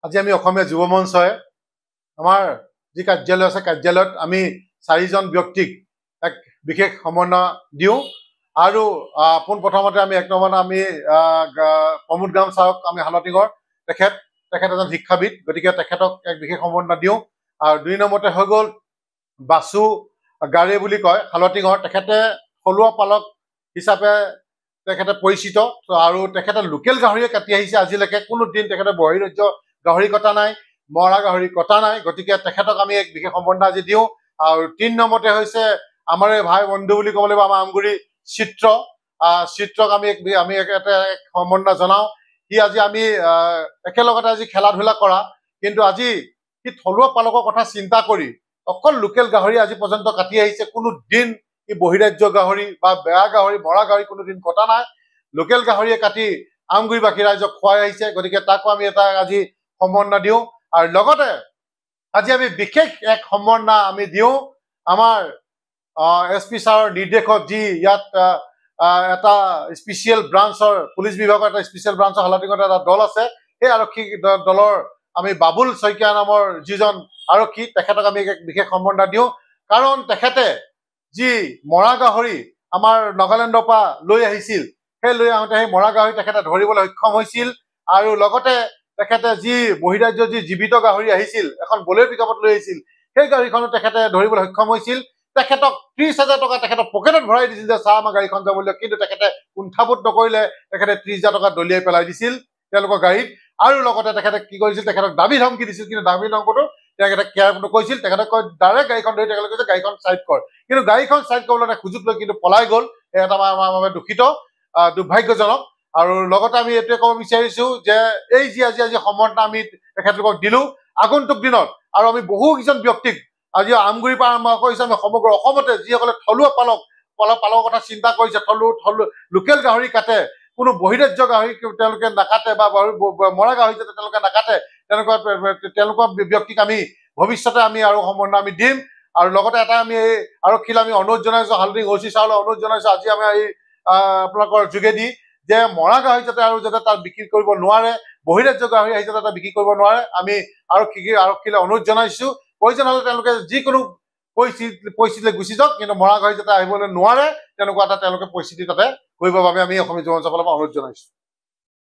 আজি আমি অসমীয়া যুৱ মঞ্চই আমাৰ যি কাৰ্যালয় আছে কাৰ্যালয়ত আমি 4জন ব্যক্তিক এক বিশেষ সম্বৰ্ধনা দিওঁ আৰু পোনপ্ৰথমতে আমি 1 নম্বৰ আমি প্ৰমোদ গাম ছাৰক আমি হালতিঙৰ তেখেত এজন শিক্ষাবিদ গতিকে তেখেতক এক বিশেষ সম্বৰ্ধনা দিওঁ আৰু 2 নম্বৰতে হৈ গ'ল বাসু গাৰে বুলি কয় হালতিঙৰ তেখেতে থলুৱা পালক হিচাপে তেখেতে পৰিচিত আৰু তেখেতে লোকেল গাহৰিয়ে কাটি আহিছে আজিলৈকে কোনো দিন তেখেতে বহিৰাজ্য গাহৰি কটা নাই মৰা গাহৰি কটা নাই গতিকে তেখেতক আমি এক বিশেষ সম্বৰ্ধনা আজি দিওঁ আৰু 3 নম্বৰতে হৈছে আমাৰ ভাই বন্ধু বুলি ক'ব লাগিব আমাৰ আমগুৰি চিত্ৰক আমি এটা সম্বৰ্ধনা জনাওঁ সি আজি আমি একেলগতে আজি খেলা ধূলা কৰা কিন্তু আজি সি থলুৱা পালকৰ কথা চিন্তা কৰি অকল লোকেল গাহৰি আজি পৰ্যন্ত কাটি আহিছে কোনো দিন ই বহিৰাজ্য গাহৰি বা বেয়া গাহৰি মৰা গাহৰি কোনো দিন কটা নাই লোকেল গাহৰিয়ে কাটি আমগুৰিবাসী ৰাইজক খুৱাই আহিছে গতিকে তাকো আমি এটা আজি সম্বৰ্ধনা দিওঁ আৰু লগতে আজি আমি বিশেষ এক সম্বৰ্ধনা আমি দিওঁ আমাৰ এছপি ছাৰৰ নিৰ্দেশত যি ইয়াত এটা স্পেচিয়েল ব্ৰাঞ্চৰ পুলিচ বিভাগৰ এটা স্পেচিয়েল ব্ৰাঞ্চৰ হালতিঙত এটা দল আছে সেই আৰক্ষী দলৰ আমি বাবুল শইকীয়া নামৰ যিজন আৰক্ষী তেখেতক আমি এক বিশেষ সম্বৰ্ধনা দিওঁ কাৰণ তেখেতে যি মৰা গাহৰি আমাৰ নাগালেণ্ডৰ পৰা লৈ আহিছিল সেই লৈ আহোঁতে সেই মৰা গাহৰি তেখেতে ধৰিবলৈ সক্ষম হৈছিল আৰু লগতে তেখেতে যি বহিৰাজ্য যি জীৱিত গাহৰি আহিছিল এখন বলেৰ পিকআপত লৈ আহিছিল সেই গাড়ীখনো তেখেতে ধৰিবলৈ সক্ষম হৈছিল তেখেতক 30,000 টকা তেখেতৰ পকেটত ভৰাই দিছিল যে চাহ আমাৰ গাড়ীখন যাবলৈ কিন্তু তেখেতে কুণ্ঠাবোধ নকৰিলে তেখেতে 30,000 টকা দলিয়াই পেলাই দিছিল তেওঁলোকৰ গাড়ীত আৰু লগতে তেখেতে কি কৰিছিল তেখেতক দাবী ধমকি দিছিল কিন্তু দাবী ধমকিটো তেখেতে কেয়াৰ নকৰিছিল তেখেতে কয় ডাইৰেক্ট গাড়ীখন ধৰি তেখেতে কৈছে গাড়ীখন চাইড কৰ কিন্তু গাড়ীখন চাইড কৰিবলৈ সুযোগ লৈ কিন্তু পলাই গ'ল এটা আমাৰ বাবে দুখিত দুৰ্ভাগ্যজনক আৰু লগতে আমি এইটোৱে ক'ব বিচাৰিছো যে এই যি আজি সম্বৰ্ধনা আমি তেখেতলোকক দিলো আগন্তুক দিনত আৰু আমি বহুকেইজন ব্যক্তিক আজি আমগুৰিৰ পৰা আৰম্ভ কৰিছে আমি সমগ্ৰ অসমতে যিসকলে থলুৱা পালকৰ কথা চিন্তা কৰিছে লোকেল গাহৰি কাটে কোনো বহিৰাজ্য গাহৰি তেওঁলোকে নাকাটে বা মৰা গাহৰি যাতে তেওঁলোকে নাকাটে তেওঁলোকৰ ব্যক্তিক আমি ভৱিষ্যতে আমি আৰু সম্বৰ্ধনা আমি দিম আৰু লগতে এটা আমি এই আৰক্ষীলৈ আমি অনুৰোধ জনাইছো হালদিং অচি ছাৰলৈ অনুৰোধ জনাইছো আজি আমি এই আপোনালোকৰ যোগেদি যে মৰা গাহৰি যাতে আৰু যাতে তাত বিক্ৰী কৰিব নোৱাৰে বহিৰাজ্য গাহৰি আহি যাতে তাত বিক্ৰী কৰিব নোৱাৰে আমি আৰক্ষীলৈ অনুৰোধ জনাইছো প্ৰয়োজন হ'লে তেওঁলোকে যিকোনো পৰিস্থিতিলৈ গুচি যাওক কিন্তু মৰা গাহৰি যাতে আহিবলৈ নোৱাৰে তেনেকুৱা এটা তেওঁলোকে পৰিস্থিতি তাতে কৰিবৰ বাবে আমি অসমীয়া যুৱ মঞ্চৰ ফালৰ পৰা অনুৰোধ জনাইছো